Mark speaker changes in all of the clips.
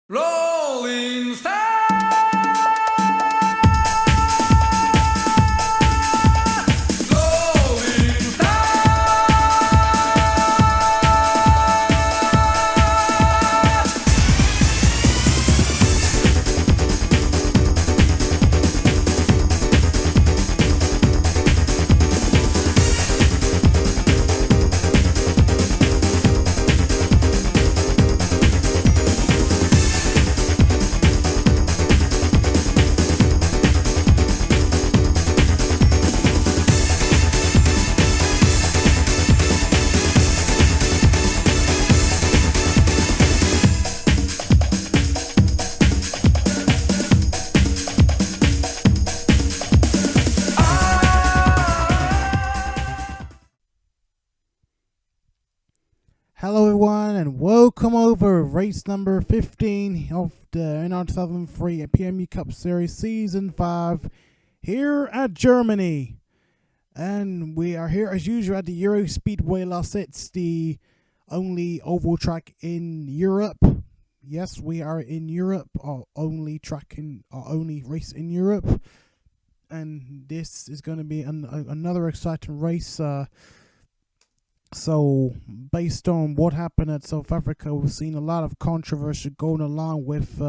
Speaker 1: Rolling Stone!
Speaker 2: Hello everyone and welcome over race number 15 of the NR2003 PMU Cup Series Season 5 here at Germany. And we are here as usual at the Euro Speedway Lausitz's, the only oval track in Europe. Yes, we are in Europe, our only race in Europe. And this is going to be another exciting race. So, based on what happened at South Africa, we've seen a lot of controversy going along with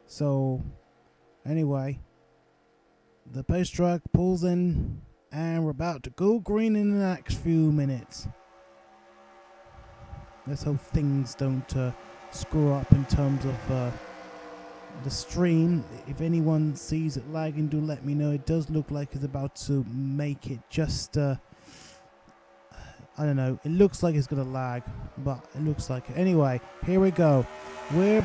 Speaker 2: So, anyway, the pace truck pulls in, and we're about to go green in the next few minutes. Let's hope things don't screw up in terms of the stream. If anyone sees it lagging, do let me know. It does look like it's about to make it just, I don't know. It looks like it's gonna lag, but it looks like it. Anyway, here we go. We're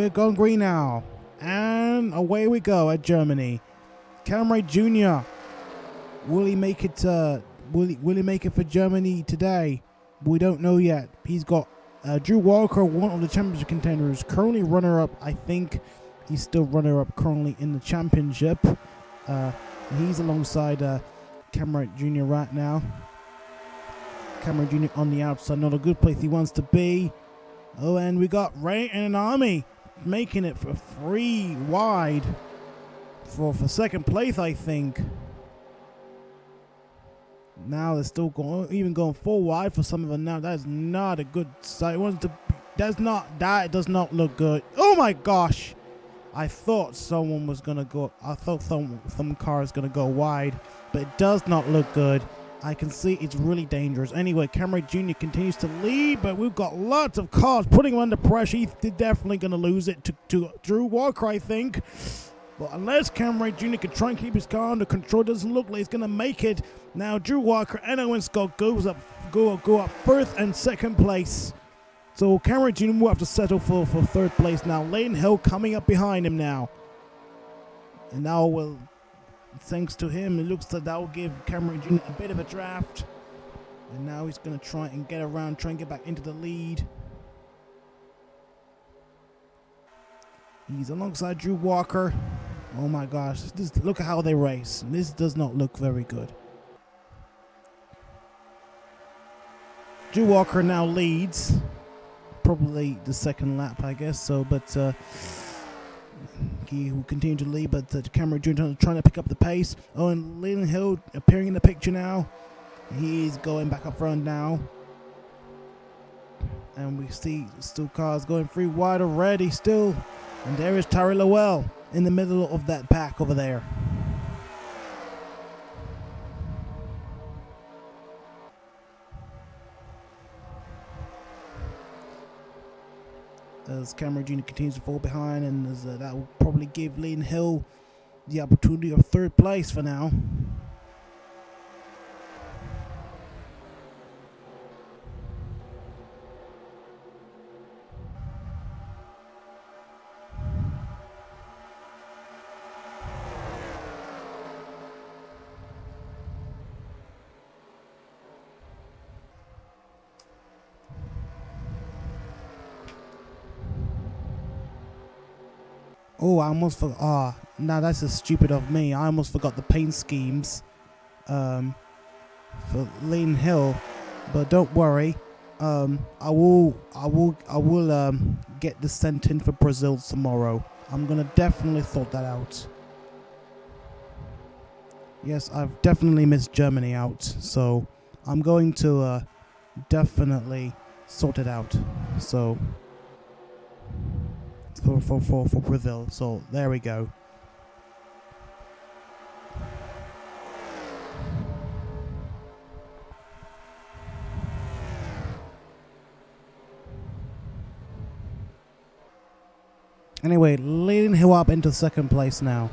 Speaker 2: going green now, and away we go at Germany. Wright Jr. Will he make it? Will he make it for Germany today? We don't know yet. He's got Drew Walker, one of the championship contenders, currently runner-up. I think he's still runner-up currently in the championship. He's alongside Wright Jr. right now. Wright Jr. on the outside, not a good place he wants to be. Oh, and we got Rei Ayanami making it for 3 wide for second place, I think. Now they're still going 4 wide for some of them. Now that's not a good sight. That does not look good. Oh my gosh! I thought someone was gonna go. I thought some car is gonna go wide, but it does not look good. I can see it's really dangerous. Anyway, Wright Jr. continues to lead, but we've got lots of cars putting him under pressure. He's definitely going to lose it to Drew Walker, I think. But unless Wright Jr. can try and keep his car under control, doesn't look like he's going to make it. Now Drew Walker and Owen Scott go up first and second place. So Kynderrick Jr. will have to settle for third place now. Leland Hill coming up behind him now. And now, well, thanks to him, it looks like that will give Kynderrick Jr. a bit of a draft. And now he's going to try and get around, try and get back into the lead. He's alongside Drew Walker. Oh my gosh, look at how they race. This does not look very good. Drew Walker now leads. Probably the second lap, I guess so, but he will continue to lead, but Kynderrick Jr. trying to pick up the pace. Oh, and Leland Hill appearing in the picture now. He's going back up front now. And we see still cars going through wide already still. And there is Tari Lowell in the middle of that pack over there. As Kynderrick Jr. continues to fall behind, and as, that will probably give Leland Hill the opportunity of third place for now. Oh, I almost forgot. Ah, now that's just stupid of me. I almost forgot the paint schemes for Leland Hill, but don't worry. I will get this sent in for Brazil tomorrow. I'm gonna definitely sort that out. Yes, I've definitely missed Germany out, so I'm going to definitely sort it out. So. For Brazil, so there we go. Anyway, Leland Hill up into second place now.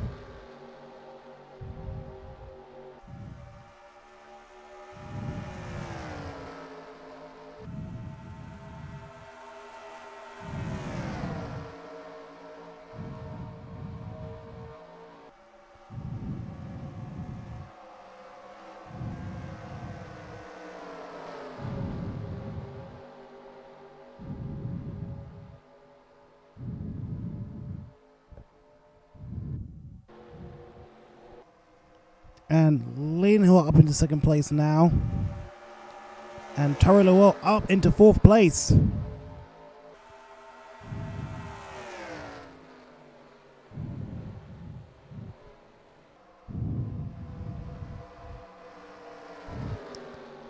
Speaker 2: And Leland Hill up into second place now. And Tari Lowell up into fourth place.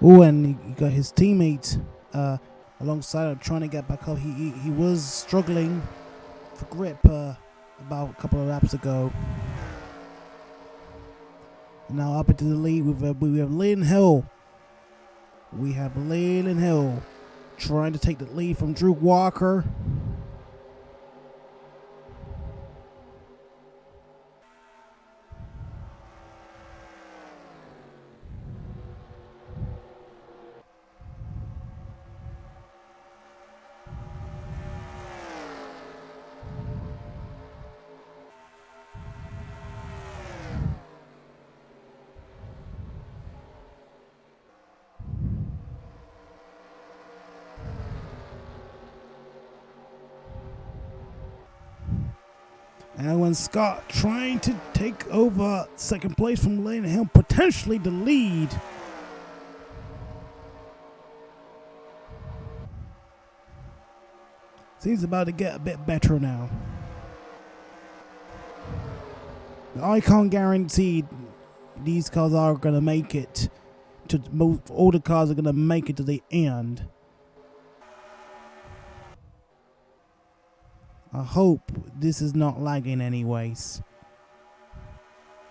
Speaker 2: Oh, and he got his teammate alongside him trying to get back up. He was struggling for grip about a couple of laps ago. Now up into the lead, we have Leland Hill. We have Leland Hill trying to take the lead from Drew Walker. And Owen Scott trying to take over second place from Leland Hill, potentially the lead. Seems about to get a bit better now. I can't guarantee these cars are going to make it to all the cars are going to make it to the end. I hope this is not lagging anyways.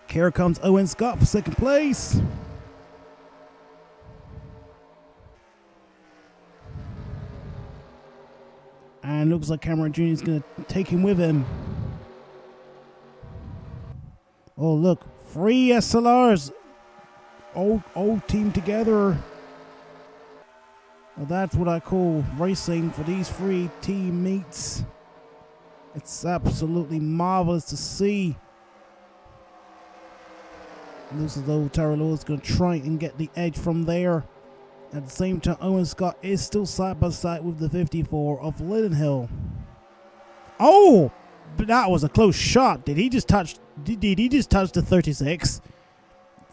Speaker 2: Here comes Owen Scott for second place. And looks like Kynderrick Jr. is going to take him with him. Oh look, 3 SLRs. All team together. Well, that's what I call racing for these 3 team meets. It's absolutely marvelous to see. It looks as though Tari Lowell is going to try and get the edge from there. At the same time, Owen Scott is still side by side with the 54 of Leland Hill. Oh, but that was a close shot. Did he just touch? Did he just touch the 36?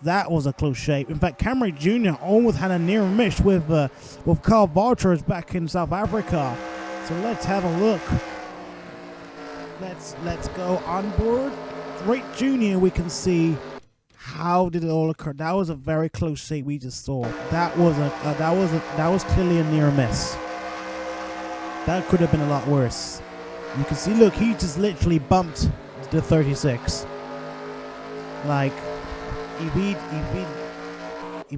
Speaker 2: That was a close shave. In fact, Kynderrick Jr. almost had a near miss with Carl Valters back in South Africa. So let's have a look. Let's go on board. Wright Jr. We can see how did it all occur. That was a very close shave we just saw. That was clearly a near miss. That could have been a lot worse. You can see, look, he just literally bumped the 36. Like, if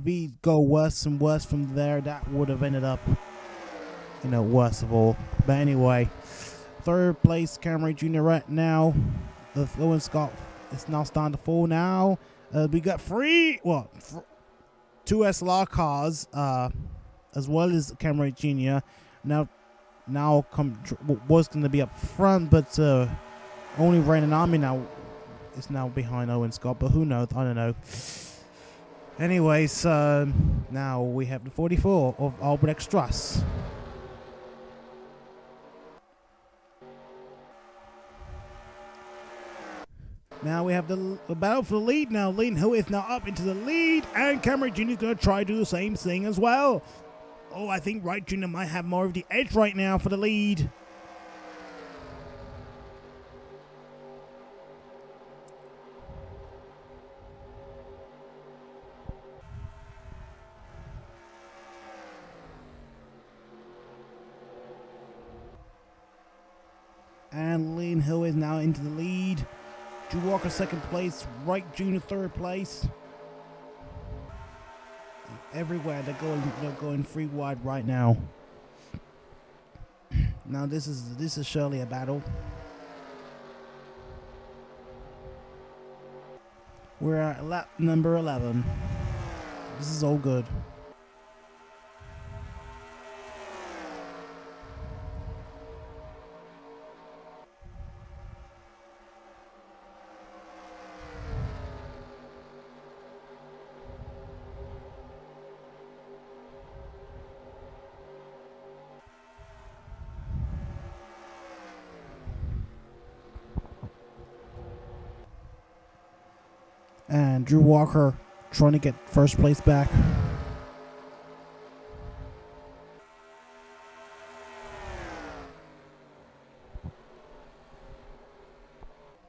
Speaker 2: he'd go worse and worse from there, that would have ended up, worst of all. But anyway, 3rd place, Kynderrick Jr. right now. The Owen Scott is now starting to fall now. We got 2 SLR cars, as well as Kynderrick Jr. Now was going to be up front, but only Rei Ayanami is now behind Owen Scott. But who knows? I don't know. Anyways, now we have the 44 of Albert Extras. Now we have the battle for the lead now. Leland Hill is now up into the lead, and Kynderrick Jr. is going to try to do the same thing as well. Oh, I think Wright Jr. might have more of the edge right now for the lead. And Leland Hill is now into the lead. Drew Walker 2nd place, Wright Jr. 3rd place. Everywhere they're going 3 wide right now. Now this is surely a battle. We're at lap number 11. This is all good. And Drew Walker trying to get 1st place back.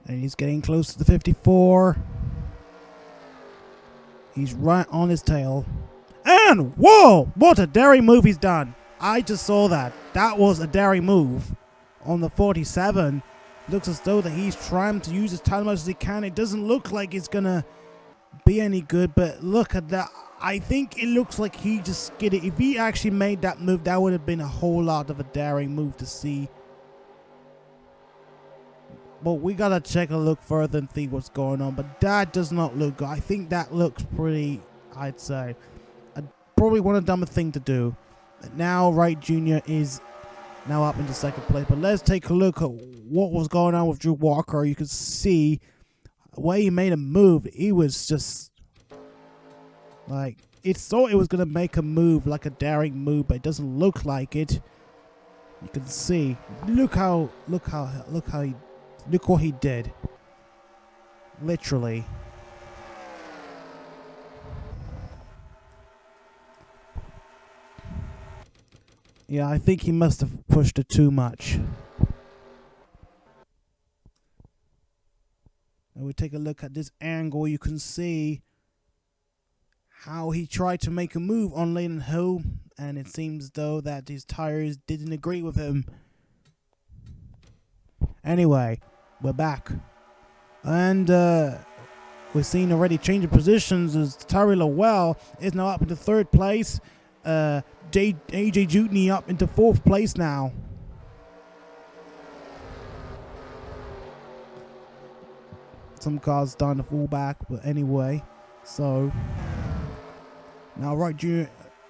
Speaker 2: And he's getting close to the 54. He's right on his tail. And whoa! What a daring move he's done. I just saw that. That was a daring move on the 47. Looks as though that he's trying to use his time as much as he can. It doesn't look like it's gonna be any good, but look at that. I think it looks like he just skidded. If he actually made that move, that would have been a whole lot of a daring move to see. But we gotta check a look further and see what's going on. But that does not look good. I think that looks pretty, I'd say, probably one of the dumbest thing to do. But now Wright Jr. is now up into 2nd place. But let's take a look at what was going on with Drew Walker. You can see the way he made a move. He was just like, it thought it was gonna make a move, like a daring move, but it doesn't look like it. You can see. Look what he did. Literally. Yeah, I think he must have pushed it too much. And we take a look at this angle. You can see how he tried to make a move on Leland Hill, and it seems though that his tires didn't agree with him. Anyway, we're back. And we've seen already change of positions as Tari Lowell is now up into 3rd place. AJ Jutney up into 4th place now. Some cars starting to fall back, but anyway. So now Wright Jr.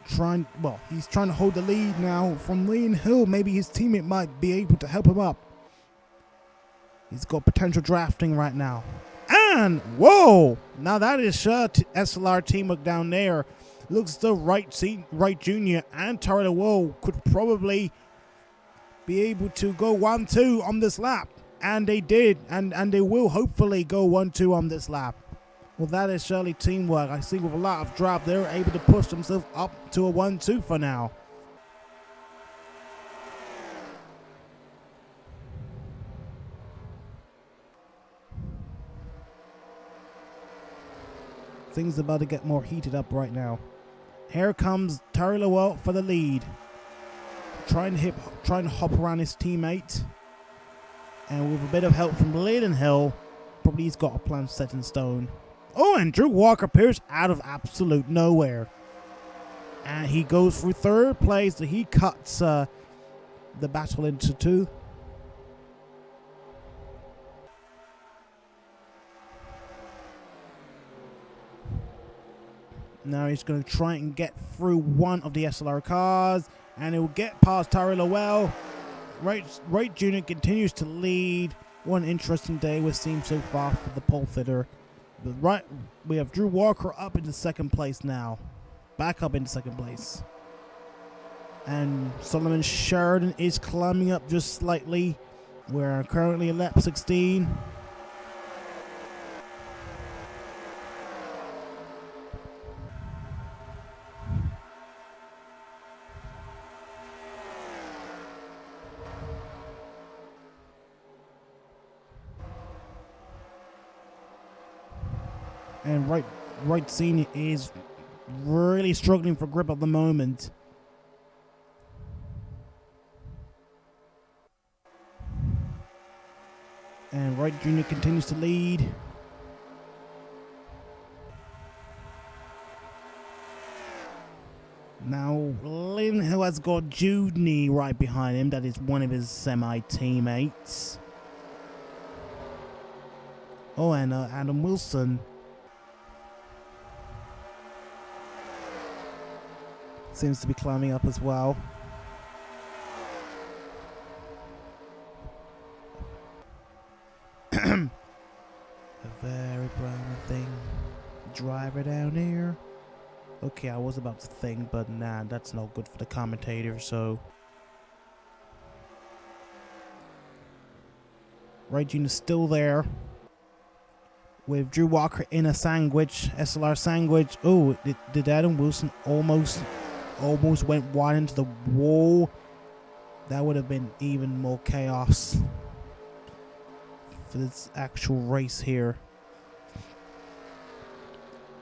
Speaker 2: he's trying to hold the lead now from Leland Hill. Maybe his teammate might be able to help him up. He's got potential drafting right now. And, whoa! Now that is SLR teamwork down there. Looks as though Wright Jr. and Tari Lowell could probably be able to go 1-2 on this lap. And they did, and they will hopefully go 1-2 on this lap. Well, that is surely teamwork. I see with a lot of drop, they're able to push themselves up to a 1-2 for now. Things about to get more heated up right now. Here comes Tari Lowell for the lead. Trying to hop around his teammate. And with a bit of help from Leland Hill, probably he's got a plan set in stone. Oh, and Drew Walker appears out of absolute nowhere. And he goes through third place. So he cuts the battle into two. Now he's going to try and get through one of the SLR cars. And he will get past Tari Lowell. Wright Jr. continues to lead. One interesting day we've seen so far for the pole fitter. But we have Drew Walker up into second place now. Back up into second place. And Solomon Sheridan is climbing up just slightly. We're currently at lap 16. And Wright Sr. is really struggling for grip at the moment. And Wright Jr. continues to lead. Now, Leland Hill has got Jude right behind him. That is one of his semi-teammates. Oh, and Adam Wilson seems to be climbing up as well. A very brown thing. Driver down here. Okay, I was about to think, but nah, that's not good for the commentator, so. Wright Jr. still there. With Drew Walker in a sandwich, SLR sandwich. Oh, did Adam Wilson almost went wide into the wall? That would have been even more chaos for this actual race here.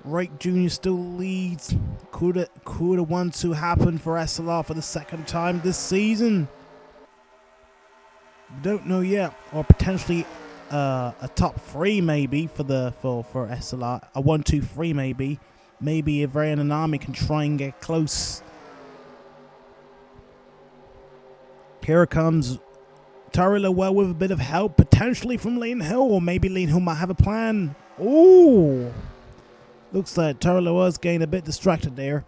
Speaker 2: Wright Jr. still leads. Could a 1-2 happen for SLR for the second time this season? Don't know yet. Or potentially a top 3 maybe for SLR. A 1-2-3 maybe. Maybe if Rei Ayanami can try and get close. Here comes Tari Lowell with a bit of help, potentially from Leland Hill, or maybe Leland Hill might have a plan. Ooh! Looks like Tari Lowell's getting a bit distracted there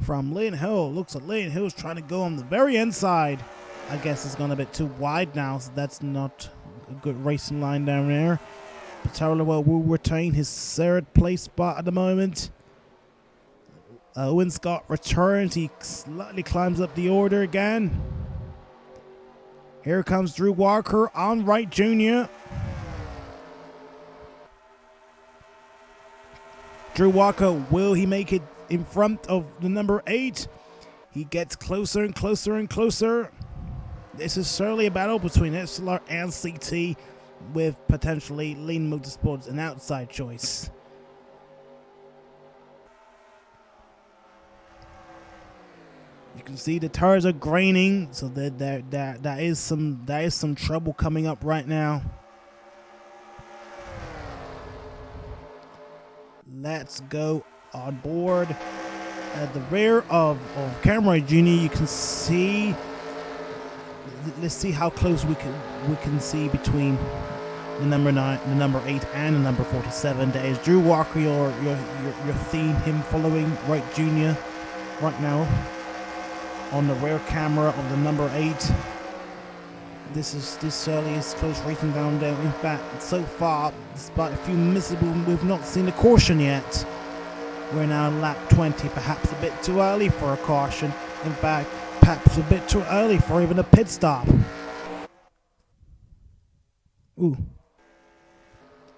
Speaker 2: from Leland Hill. Looks like Leland Hill's trying to go on the very inside. I guess it's gone a bit too wide now, so that's not a good racing line down there. But Tari Lowell will retain his third place spot at the moment. Owen Scott returns. He slightly climbs up the order again. Here comes Drew Walker on Wright Jr. Drew Walker, will he make it in front of the number 8? He gets closer and closer and closer. This is certainly a battle between SLR and CT, with potentially Lean Motorsports an outside choice. You can see the tires are graining, so that is some trouble coming up right now. Let's go on board. At the rear of Kynderrick Jr., you can see. Let's see how close we can see between the number 9, the number 8, and the number 47. That is Drew Walker, your theme, him following Wright Jr. right now on the rear camera of the number 8. This earliest close racing down there. In fact, so far, despite a few miserable, we've not seen a caution yet. We're now on lap 20, perhaps a bit too early for a caution. In fact, perhaps a bit too early for even a pit stop. Ooh.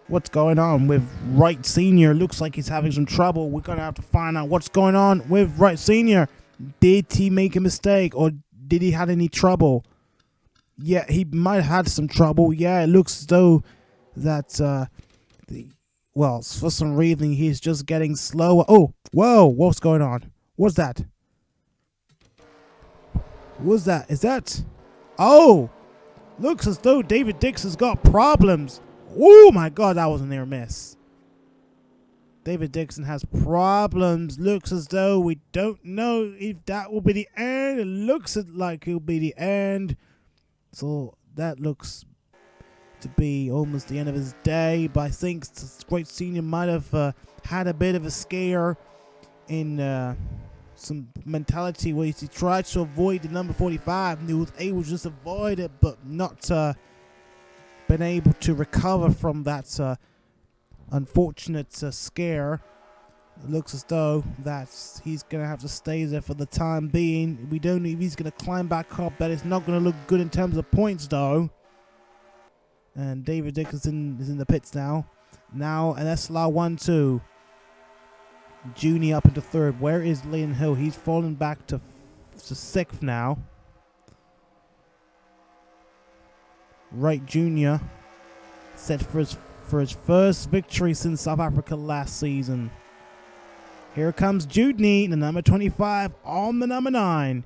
Speaker 2: What's going on with Wright Sr? Looks like he's having some trouble. We're going to have to find out what's going on with Wright Sr. Did he make a mistake or did he have any trouble? Yeah, he might have had some trouble. Yeah, it looks as though that, well, for some reason, he's just getting slower. Oh, whoa, what's going on? What's that? What's that? Is that? Oh, looks as though David Dixon's got problems. Oh, my God, that was a near miss. David Dixon has problems. Looks as though we don't know if that will be the end. It looks like it'll be the end. So that looks to be almost the end of his day. But I think Wright Sr. might have had a bit of a scare in some mentality where he tried to avoid the number 45. And he was able to just avoid it, but not been able to recover from that unfortunate scare. It looks as though that he's going to have to stay there for the time being. We don't know if he's going to climb back up. That is not going to look good in terms of points, though. And David Dickinson is in the pits now. Now an SLR 1-2. Junior up into third. Where is Leland Hill? He's fallen back to sixth now. Wright Jr. set for his first victory since South Africa last season. Here comes Judney, the number 25, on the number 9.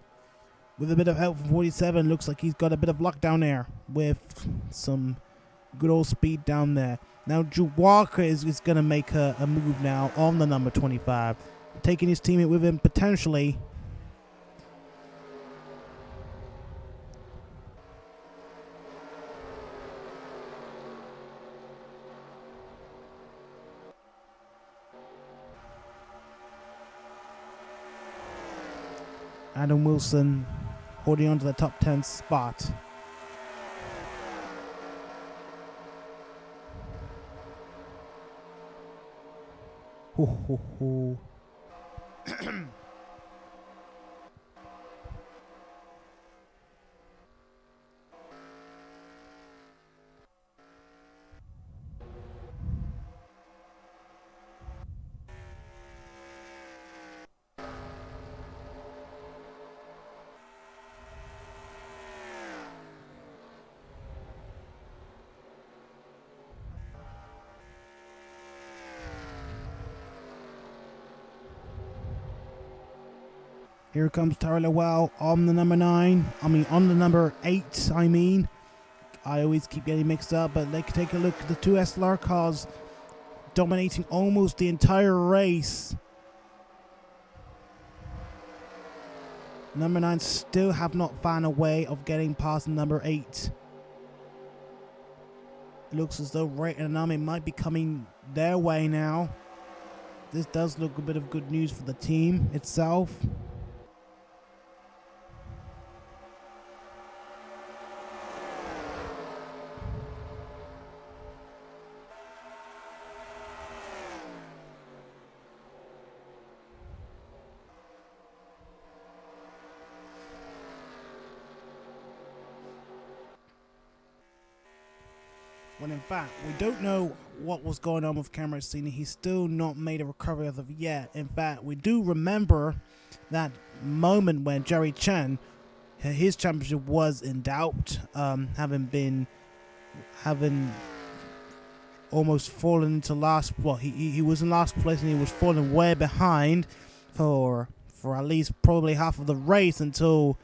Speaker 2: With a bit of help from 47. Looks like he's got a bit of luck down there with some good old speed down there. Now Drew Walker is going to make a move now on the number 25. Taking his teammate with him potentially. Adam Wilson holding on to the top 10 spot. Ho, ho, ho. Here comes Tari Lowell on the number 9. On the number 8, I always keep getting mixed up, but let's take a look at the two SLR cars dominating almost the entire race. Number 9 still have not found a way of getting past number 8. Looks as though Rei Ayanami might be coming their way now. This does look a bit of good news for the team itself. When in fact, we don't know what was going on with Kynderrick Sr. He's still not made a recovery as of yet. In fact, we do remember that moment when Jerry Chen, his championship was in doubt, having almost fallen into last. Well, he was in last place and he was falling way behind for at least probably half of the race until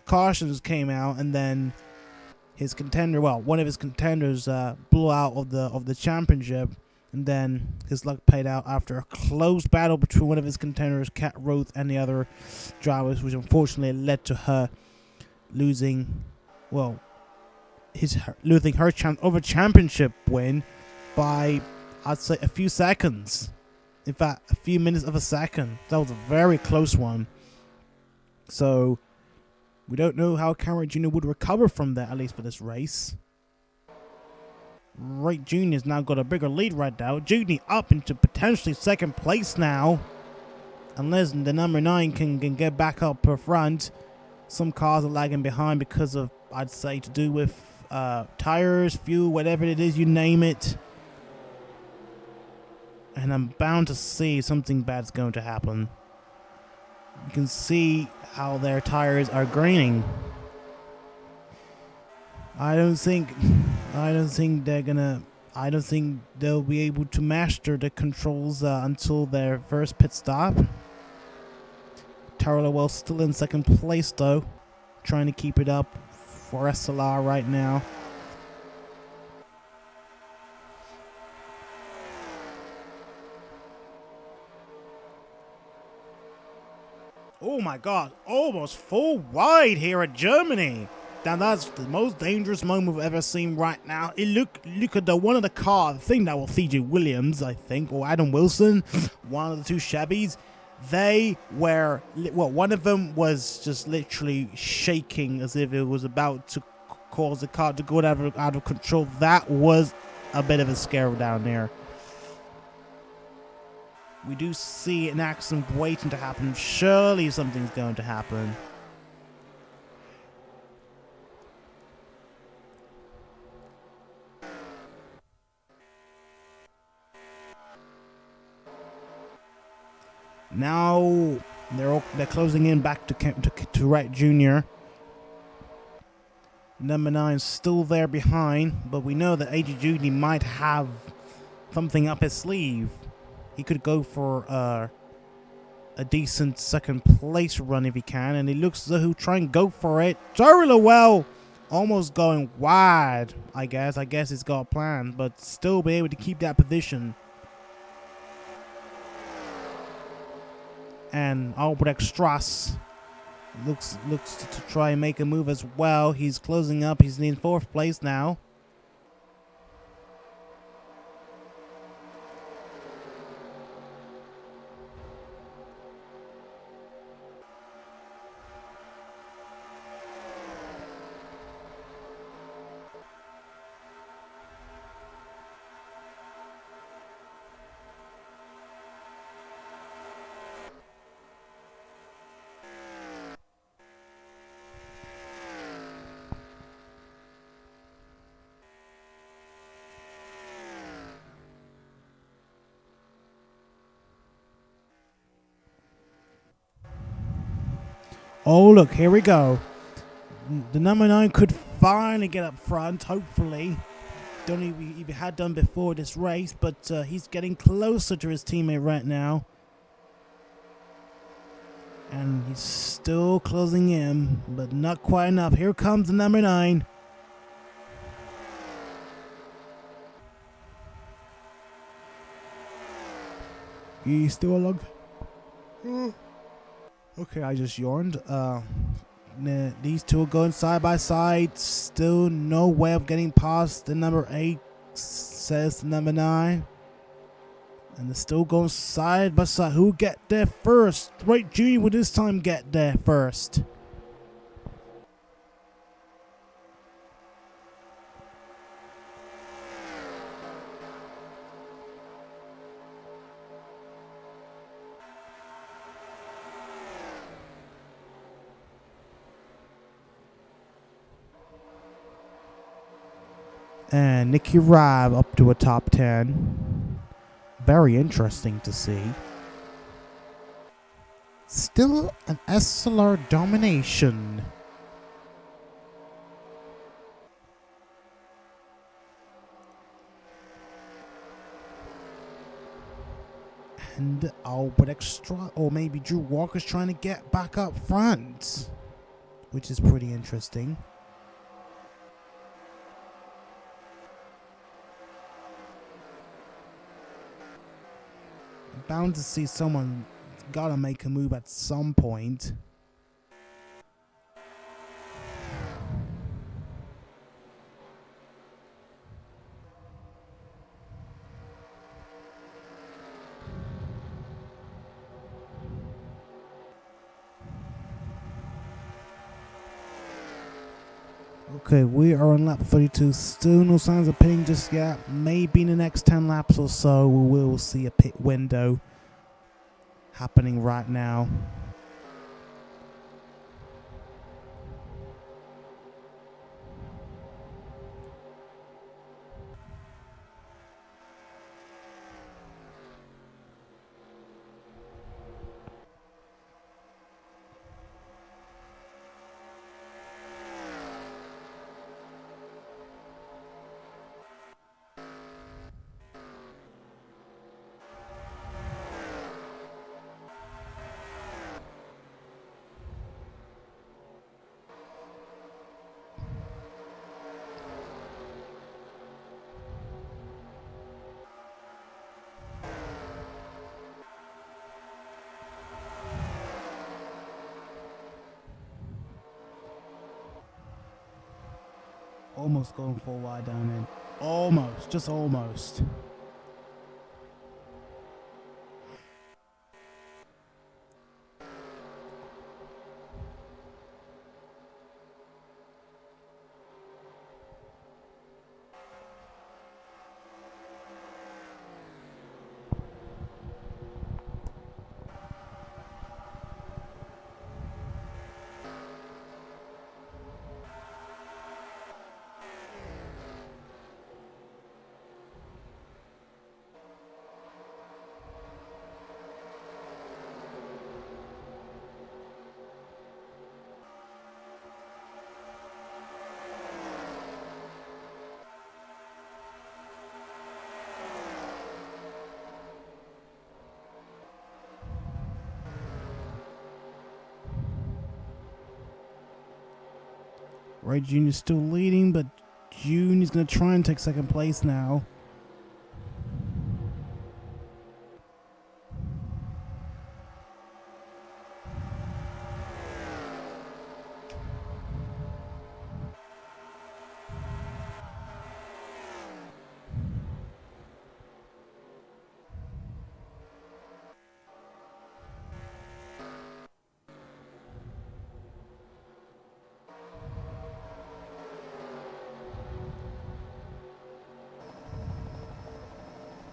Speaker 2: cautions came out, and then his contender, one of his contenders, blew out of the championship, and then his luck paid out after a close battle between one of his contenders, Kat Roth, and the other drivers, which unfortunately led to her losing, her chance of a championship win by, I'd say, a few seconds. In fact, a few minutes of a second. That was a very close one. So we don't know how Kynderrick Jr. would recover from that, at least for this race. Wright Jr. has now got a bigger lead right now. Jr. up into potentially second place now. Unless the number 9 can get back up per front. Some cars are lagging behind because of, I'd say, to do with tires, fuel, whatever it is, you name it. And I'm bound to see something bad's going to happen. You can see how their tires are graining. I don't think they'll be able to master the controls until their first pit stop. Tari Lowell still in second place though, trying to keep it up for SLR right now. Oh my god, almost full wide here at Germany. Now that's the most dangerous moment we've ever seen right now. Look at the one of the car, I think that was CJ Williams, I think, or Adam Wilson, one of the two Chevys. They were, well, one of them was just literally shaking as if it was about to cause the car to go out of control. That was a bit of a scare down there. We do see an accident waiting to happen. Surely something's going to happen. Now they're closing in back to Wright Jr. Number 9 still there behind, but we know that AJ Judy might have something up his sleeve. He could go for a decent second place run if he can, and it looks as though he'll try and go for it. Tari Lowell almost going wide, I guess. I guess he's got a plan, but still be able to keep that position. And Albrecht Strass looks to try and make a move as well. He's closing up. He's in 4th place now. Oh, look, here we go. The number 9 could finally get up front, hopefully. Don't know if he had done before this race, but he's getting closer to his teammate right now. And he's still closing in, but not quite enough. Here comes the number 9. He's still along. Okay, I just yawned. These two are going side by side. Still no way of getting past the number 8, says the number 9. And they're still going side by side. Who'll get there first? Wright Jr. will this time get there first. And Nicky Rive up to a top 10. Very interesting to see. Still an SLR domination. And Albert Extra, or maybe Drew Walker's trying to get back up front, which is pretty interesting. Bound to see someone gotta make a move at some point. Okay, we are on lap 32. Still no signs of pitting just yet. Maybe in the next 10 laps or so we will see a pit window happening right now. Almost going full wide down in. Almost, just almost. Wright Jr. is still leading, but June is going to try and take second place now.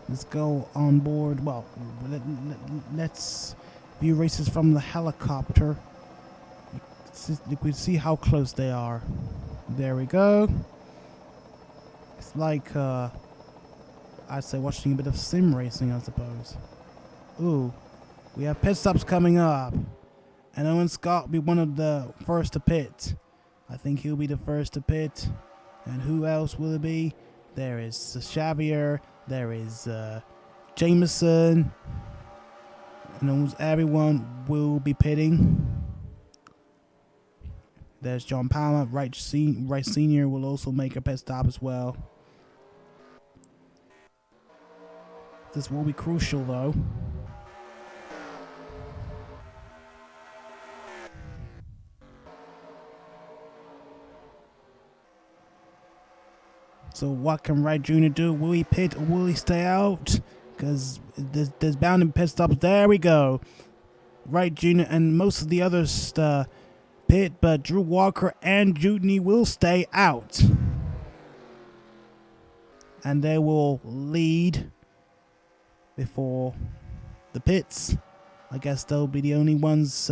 Speaker 2: Let's go on board. Well, let's view races from the helicopter. You can see how close they are. There we go. It's like, I'd say watching a bit of sim racing, I suppose. Ooh, we have pit stops coming up. And Owen Scott will be one of the first to pit. I think he'll be the first to pit. And who else will it be? There is Xavier. There is Jameson, and almost everyone will be pitting. There's John Palmer. Wright Sr. will also make a pit stop as well. This will be crucial, though. So what can Wright Jr. do? Will he pit or will he stay out? Because there's bound in pit stops. There we go. Wright Jr. and most of the others pit, but Drew Walker and Jutney will stay out. And they will lead before the pits. I guess they'll be the only ones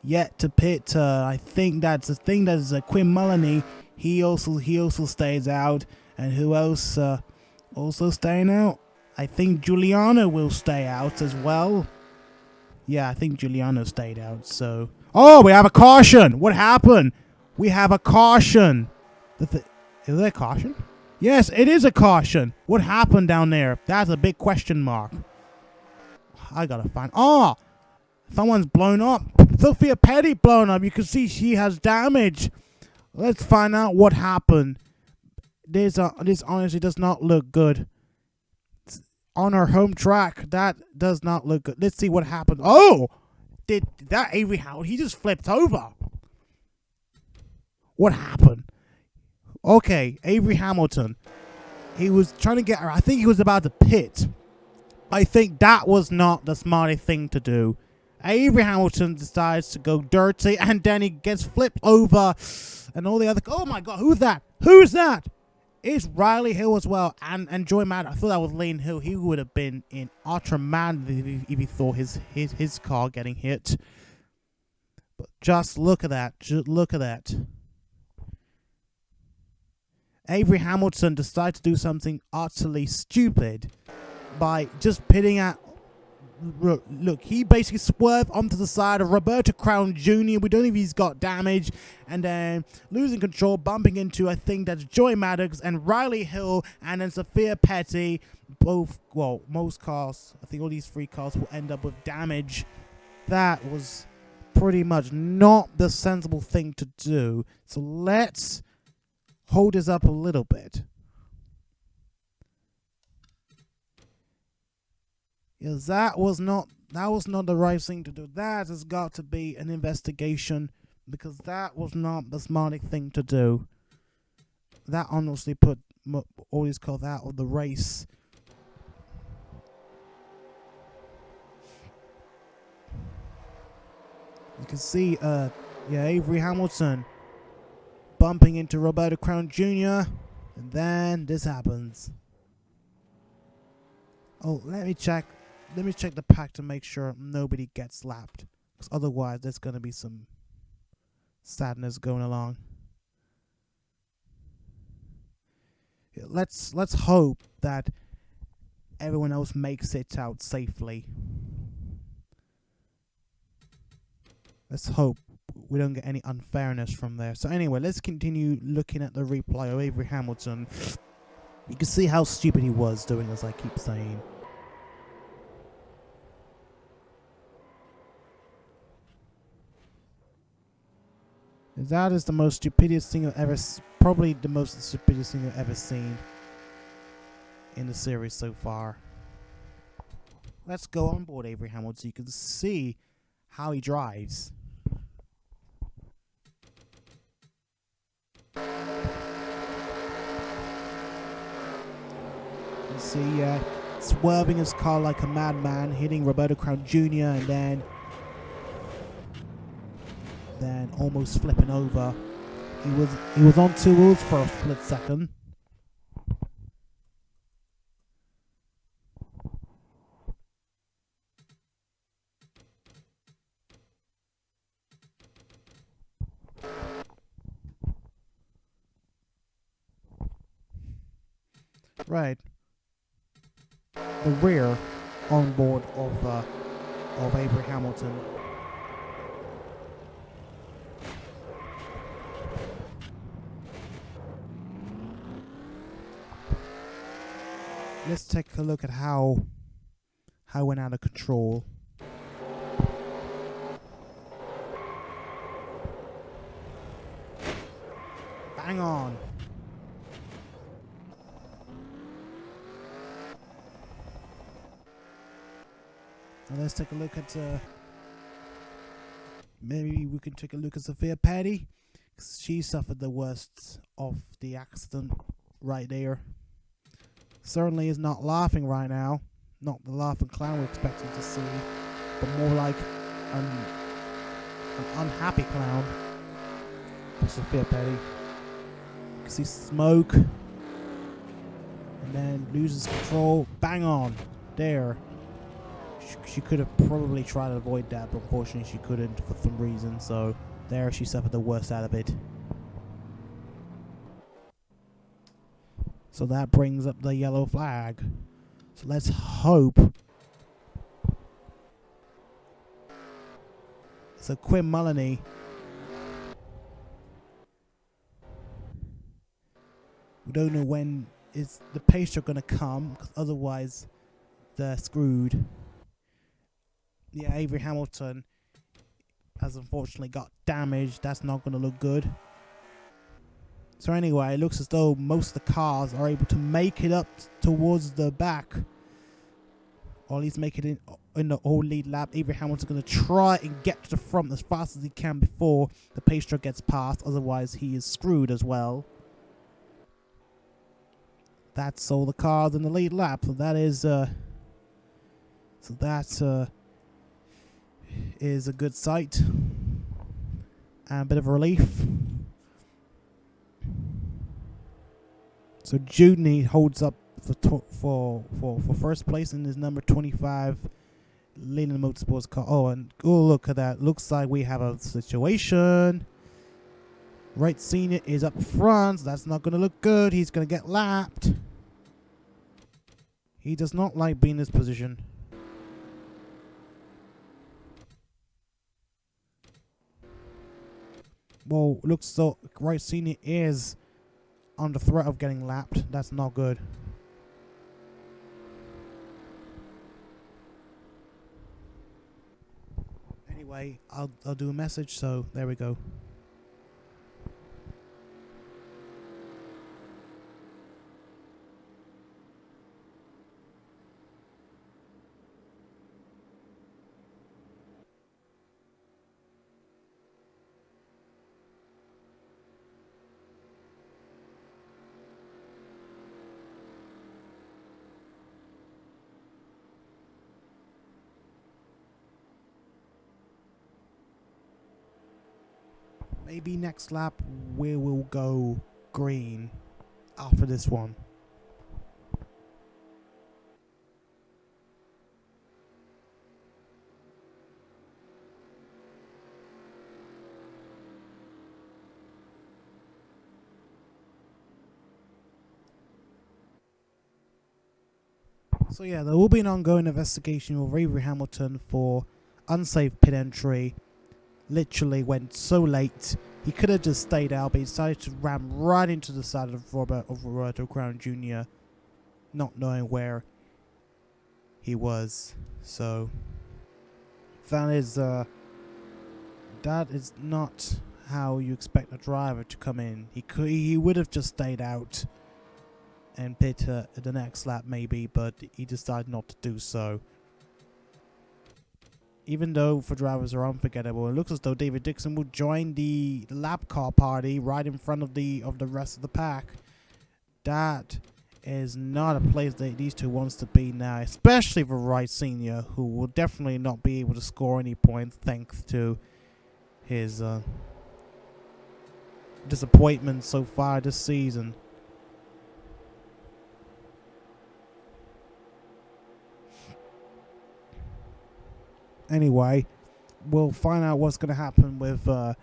Speaker 2: yet to pit. I think that's Quinn Mullany. He also stays out. And who else also staying out? I think Giuliano will stay out as well. Yeah, I think Giuliano stayed out. So, oh, we have a caution. What happened? We have a caution. Is there a caution? Yes, it is a caution. What happened down there? That's a big question mark. I gotta find. Oh, someone's blown up. Sophia Petty blown up. You can see she has damage. Let's find out what happened. This honestly does not look good. On our home track, that does not look good. Let's see what happened. Oh! Did that Avery Hamilton, he just flipped over. What happened? Okay, Avery Hamilton. He was trying to get her. I think he was about to pit. I think that was not the smartest thing to do. Avery Hamilton decides to go dirty, and then he gets flipped over, and all the other. Oh my God, who's that? Who's that? It's Riley Hill as well, and Joy Maddox. I thought that was Leland Hill. He would have been in utter madness if he thought his car getting hit. But just look at that. Just look at that. Avery Hamilton decided to do something utterly stupid by just pitting at. Look, he basically swerved onto the side of Roberto Crown Jr. We don't know if he's got damage, and then losing control, bumping into, I think that's Joy Maddox and Riley Hill, and then Sophia Petty. Both, well, most cars, I think all these 3 cars will end up with damage. That was pretty much not the sensible thing to do. So let's hold this up a little bit. Because that was not the right thing to do. That has got to be an investigation, because that was not the smart thing to do. That honestly put all these cars out of the race. You can see, Avery Hamilton bumping into Roberto Crown Jr. And then this happens. Oh, let me check the pack to make sure nobody gets slapped. Because otherwise, there's going to be some sadness going along. Yeah, let's hope that everyone else makes it out safely. Let's hope we don't get any unfairness from there. So anyway, let's continue looking at the replay of Avery Hamilton. You can see how stupid he was doing, as I keep saying. That is the most stupidest thing I've ever, probably the most stupidest thing I've ever seen in the series so far. Let's go on board Avery Hamilton so you can see how he drives. You can see swerving his car like a madman, hitting Roberto Crown Jr. and then almost flipping over. He was on 2 wheels for a split second. Right. The rear on board of Avery Hamilton. Let's take a look at how it went out of control. Bang on. Now let's take a look at maybe we can take a look at Sophia Petty. She suffered the worst of the accident right there. Certainly is not laughing right now. Not the laughing clown we're expecting to see, but more like an unhappy clown for Sophia Petty. You can see smoke, and then loses control. Bang on. There. She could have probably tried to avoid that, but unfortunately she couldn't for some reason. So there she suffered the worst out of it. So that brings up the yellow flag. So let's hope. So Quinn Mullany. We don't know when is the pace truck going to come, because otherwise they're screwed. Yeah, Avery Hamilton has unfortunately got damaged. That's not going to look good. So anyway, it looks as though most of the cars are able to make it up towards the back, or at least make it in the whole lead lap. Avery Hamilton's going to try and get to the front as fast as he can before the pace truck gets past. Otherwise, he is screwed as well. That's all the cars in the lead lap. So that is is a good sight and a bit of relief. So Judy holds up for first place in his number 25 Leland Motorsports car. Oh, and look at that. Looks like we have a situation. Wright Sr. is up front. So that's not going to look good. He's going to get lapped. He does not like being in this position. Well, looks so Wright Sr. is under threat of getting lapped. That's not good. Anyway, I'll do a message, so there we go. Maybe next lap we will go green after this one. So yeah, there will be an ongoing investigation of Avery Hamilton for unsafe pit entry. Literally went so late. He could have just stayed out, but he decided to ram right into the side of Roberto Crown Jr., not knowing where he was. So that is not how you expect a driver to come in. He would have just stayed out and pit the next lap maybe, but he decided not to do so. Even though for drivers are unforgettable, it looks as though David Dixon will join the lap car party right in front of the rest of the pack. That is not a place that these two wants to be now, especially for Wright Sr., who will definitely not be able to score any points thanks to his disappointment so far this season. Anyway, we'll find out what's going to happen with the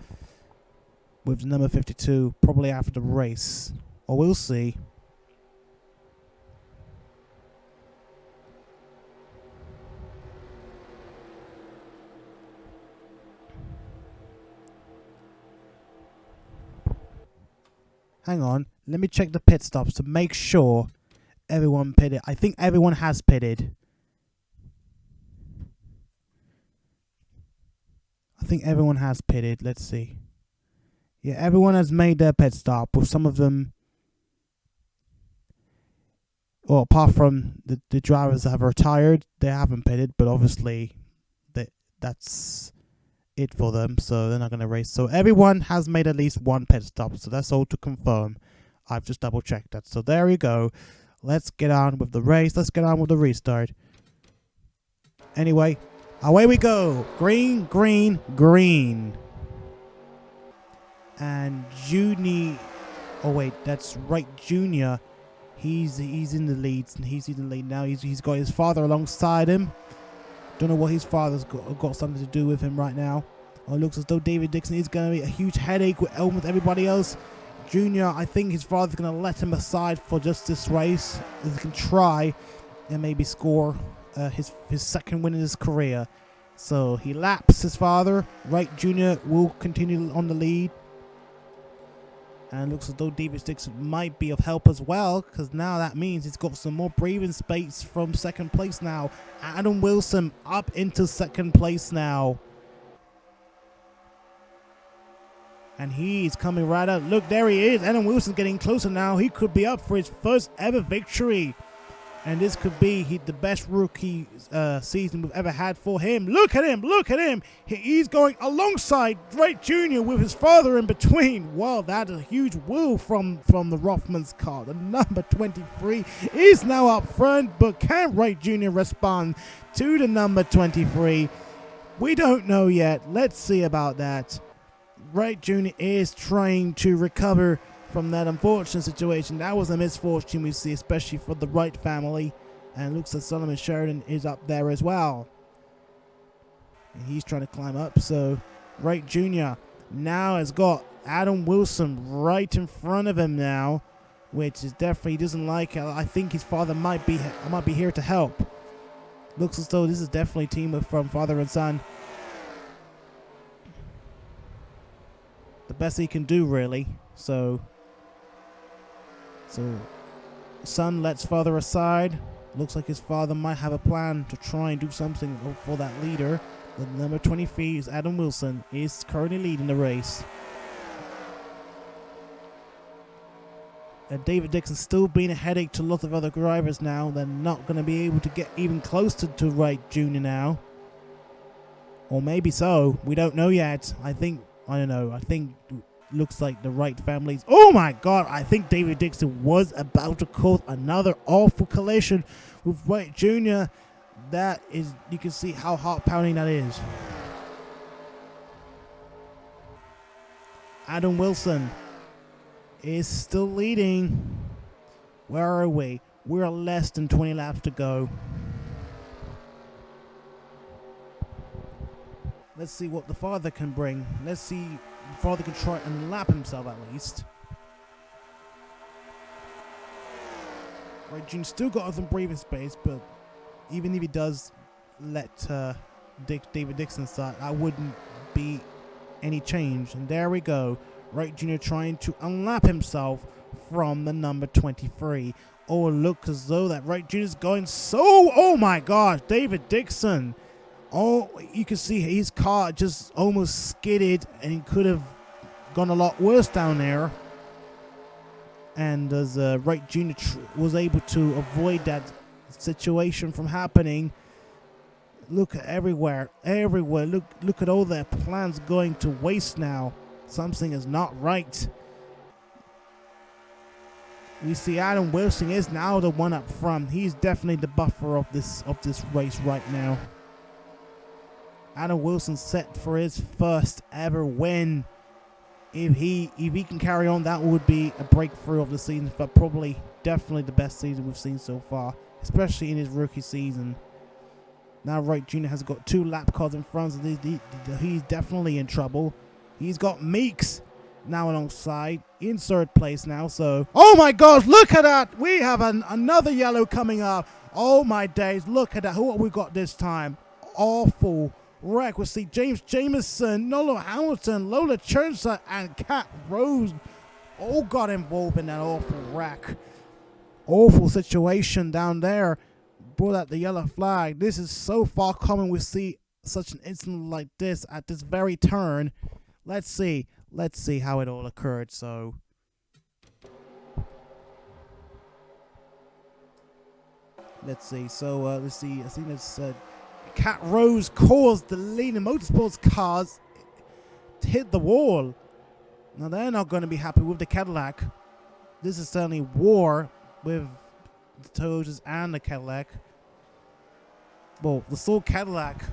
Speaker 2: number 52 probably after the race, or we'll see. Hang on, let me check the pit stops to make sure everyone pitted. I think everyone has pitted. I think everyone has pitted. Let's see. Yeah, everyone has made their pit stop. With some of them, well, apart from the drivers that have retired, they haven't pitted. But obviously, that's it for them. So they're not going to race. So everyone has made at least one pit stop. So that's all to confirm. I've just double checked that. So there you go. Let's get on with the race. Let's get on with the restart. Anyway. Away we go. Green, green, green. And Junie. Oh wait, that's Wright Jr. He's in the lead. He's in the lead now. He's got his father alongside him. Don't know what his father's got something to do with him right now. Oh, it looks as though David Dixon is going to be a huge headache with everybody else. Junior, I think his father's going to let him aside for just this race. He can try and maybe score his second win in his career. So he laps his father. Wright Jr. will continue on the lead. And looks as though David Dixon might be of help as well, because now that means he's got some more breathing space from second place now. Adam Wilson up into second place now. And he's coming right out. Look, there he is. Adam Wilson's getting closer now. He could be up for his first ever victory. And this could be the best rookie season we've ever had for him. Look at him. Look at him. He's going alongside Wright Jr. with his father in between. Wow, that is a huge woo from the Rothman's car. The number 23 is now up front, but can Wright Jr. respond to the number 23? We don't know yet. Let's see about that. Wright Jr. is trying to recover from that unfortunate situation. That was a misfortune we see, especially for the Wright family. And it looks like Solomon Sheridan is up there as well. And he's trying to climb up. So Wright Jr. now has got Adam Wilson right in front of him now, which is definitely, he doesn't like it. I think his father might be here to help. Looks as though this is definitely a team from father and son. The best he can do, really. So son lets father aside. Looks like his father might have a plan to try and do something for that leader. The number 23 is Adam Wilson, is currently leading the race. And David Dixon still being a headache to lots of other drivers now. They're not going to be able to get even close to Wright Jr. now. Or maybe so. We don't know yet. I don't know. I think looks like the Wright families. Oh my God. I think David Dixon was about to cause another awful collision with Wright Jr. That is, you can see how heart pounding that is. Adam Wilson is still leading. Where are we? We're less than 20 laps to go. Let's see what the father can bring. Let's see if the father can try and lap himself at least. Right, June still got some breathing space, but even if he does let David Dixon start, that wouldn't be any change. And there we go. Wright Jr. trying to unlap himself from the number 23. Oh, look as though that Wright Jr. is going so... Oh my gosh, David Dixon. Oh, you can see his car just almost skidded and he could have gone a lot worse down there. And as Wright Jr. was able to avoid that situation from happening. Look at everywhere. Look at all their plans going to waste now. Something is not right. We see Adam Wilson is now the one up front. He's definitely the buffer of this race right now. Adam Wilson set for his first ever win. If he can carry on, that would be a breakthrough of the season, but probably definitely the best season we've seen so far, especially in his rookie season. Now Wright Jr. has got 2 lap cars in front, so he's definitely in trouble. He's got Meeks now alongside in 3rd place now. So, oh my gosh, look at that! We have another yellow coming up. Oh my days, look at that! Who have we got this time? Awful wreck. We see Jameson, Nolo Hamilton, Lola Chernsa, and Cat Rose all got involved in that awful wreck. Awful situation down there. Brought out the yellow flag. This is so far common. We see such an incident like this at this very turn. Let's see how it all occurred. So let's see. I think it's Cat Rose caused the Leland Motorsports cars to hit the wall. Now they're not going to be happy with the Cadillac. This is certainly war with the Toyotas and the Cadillac. Well, the sole Cadillac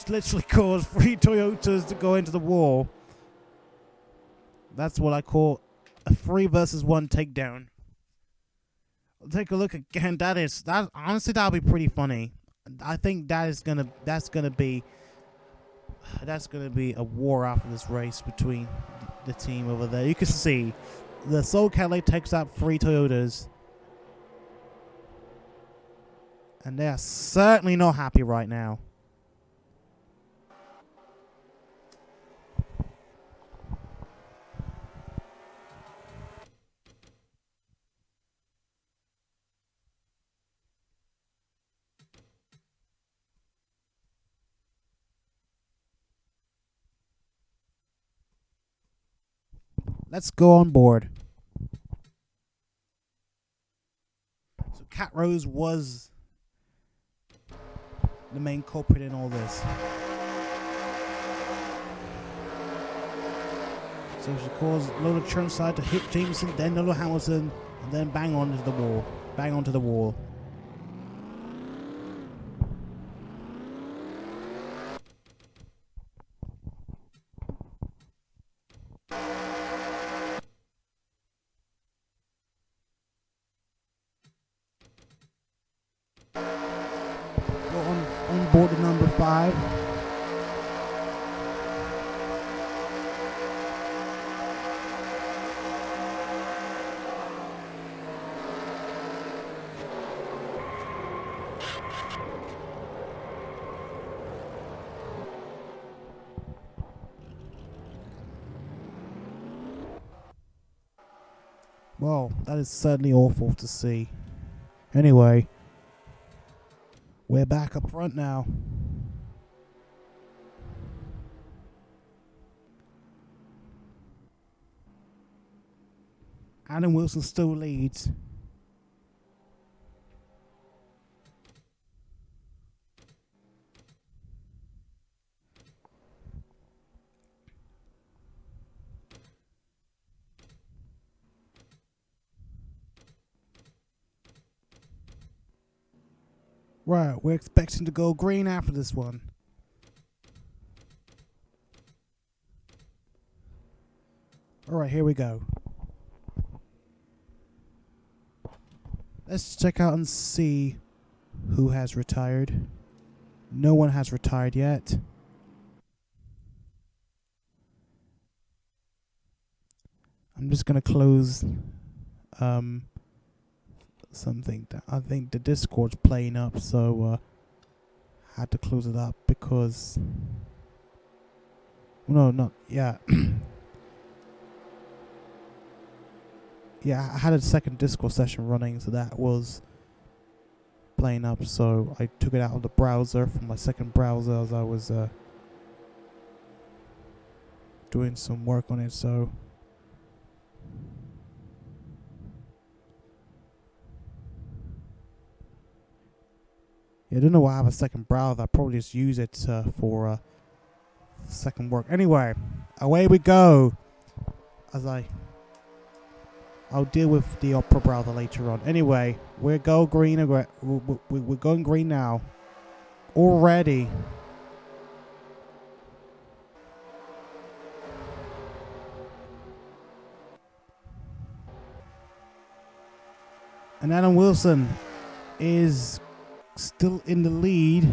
Speaker 2: literally caused 3 Toyotas to go into the wall. That's what I call a 3 versus 1 takedown. Take a look again. That honestly, that'll be pretty funny. I think that's gonna be a war after this race between the team over there. You can see the Soul Cadillac takes out 3 Toyotas, and they are certainly not happy right now. Let's go on board. So Cat Rose was the main culprit in all this. So she caused Lola Churnside to hit Jameson, then Nolo Hamilton, and then bang onto the wall. Bang onto the wall. 5. Well, that is certainly awful to see. Anyway, we're back up front now. Adam Wilson still leads. Right, we're expecting to go green after this one. Alright, here we go. Let's check out and see who has retired. No one has retired yet. I'm just going to close something that I think the Discord's playing up, so I had to close it up because no, not yeah. Yeah, I had a second Discord session running, so that was playing up, so I took it out of the browser from my second browser as I was doing some work on it, so I don't know why I have a second browser. I probably just use it for second work. Anyway, away we go. I'll deal with the Opera browser later on. Anyway, we're going green. We're going green now. Already. And Adam Wilson is still in the lead.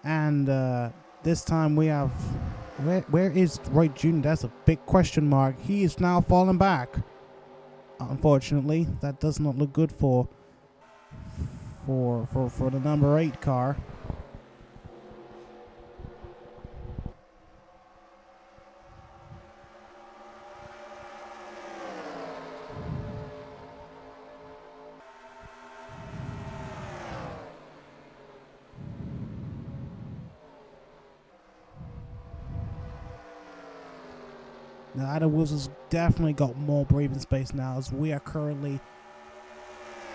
Speaker 2: And this time we have where is Wright Jr.? That's a big question mark. He is now falling back. Unfortunately, that does not look good for the number 8 car. Now, Adam Wilson's definitely got more breathing space now, as we are currently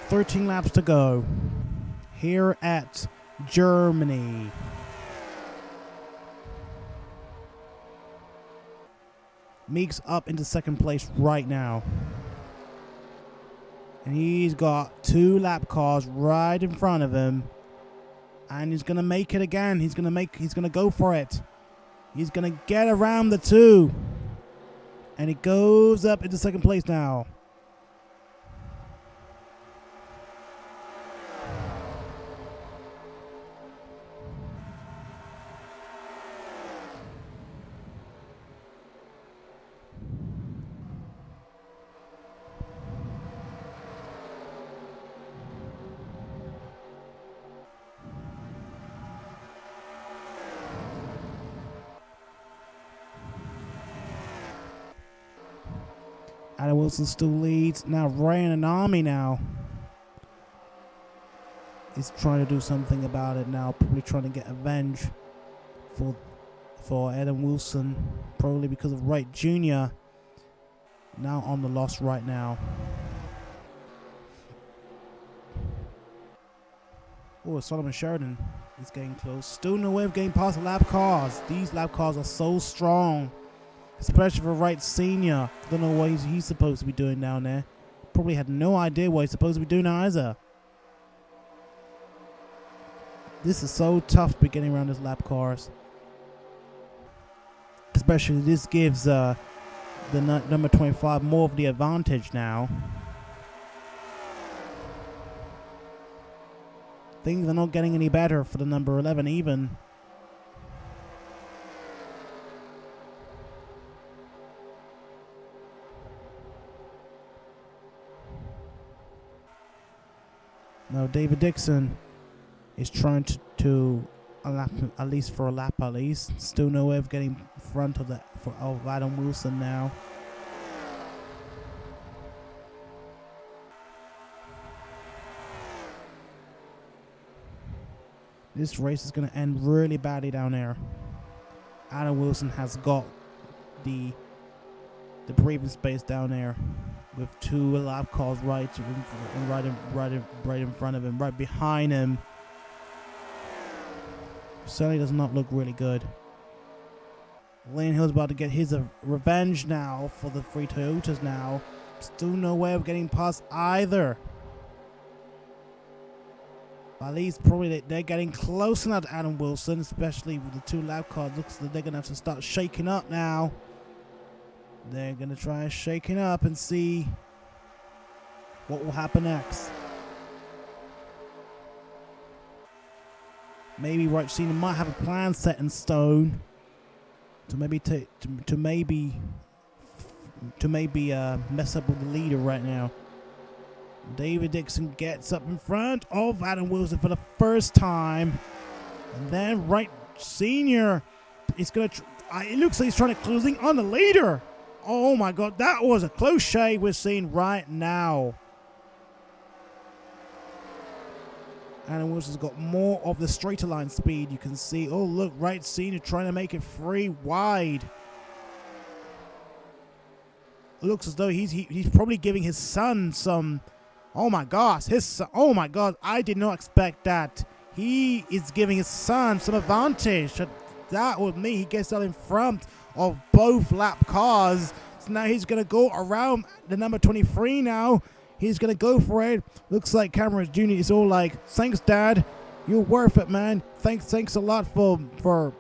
Speaker 2: 13 laps to go here at Germany. Meeks up into second place right now. And he's got 2 lap cars right in front of him. And he's going to make it again. He's going to go for it. He's going to get around the 2. And he goes up into second place now. Adam Wilson still leads. Now Rei Ayanami now is trying to do something about it now. Probably trying to get revenge for Adam Wilson. Probably because of Wright Jr. now on the loss right now. Oh, Solomon Sheridan is getting close. Still no way of getting past the lap cars. These lap cars are so strong. Especially for Wright Sr. Don't know what he's supposed to be doing down there. Probably had no idea what he's supposed to be doing either. This is so tough to be getting around these lap cars. Especially this gives the number 25 more of the advantage now. Things are not getting any better for the number 11 even. Now David Dixon is trying to a lap, at least for a lap at least. Still no way of getting in front of Adam Wilson now. This race is going to end really badly down there. Adam Wilson has got the breathing space down there with 2 lap cars right in front of him, right behind him. Certainly does not look really good. Leland Hill's about to get his revenge now for the 3 Toyotas now. Still no way of getting past either. At least probably they're getting close enough to Adam Wilson, especially with the 2 lap cars. Looks like they're going to have to start shaking up now. They're going to try shaking up and see what will happen next. Maybe Wright Sr might have a plan set in stone to maybe mess up with the leader right now. David Dixon gets up in front of Adam Wilson for the first time, and then Wright Sr. is going to. It looks like he's trying to closing on the leader. Oh my God, that was a close shave we're seeing right now. Adam Wilson's got more of the straighter line speed. You can see. Oh look, Wright Sr. trying to make it 3 wide. Looks as though he's probably giving his son some. Oh my gosh, his son, oh my God, I did not expect that. He is giving his son some advantage. That would mean he gets out in front of both lap cars. So now he's going to go around the number 23 now. He's going to go for it. Looks like Kynderrick Jr. is all like, thanks, Dad. You're worth it, man. Thanks a lot for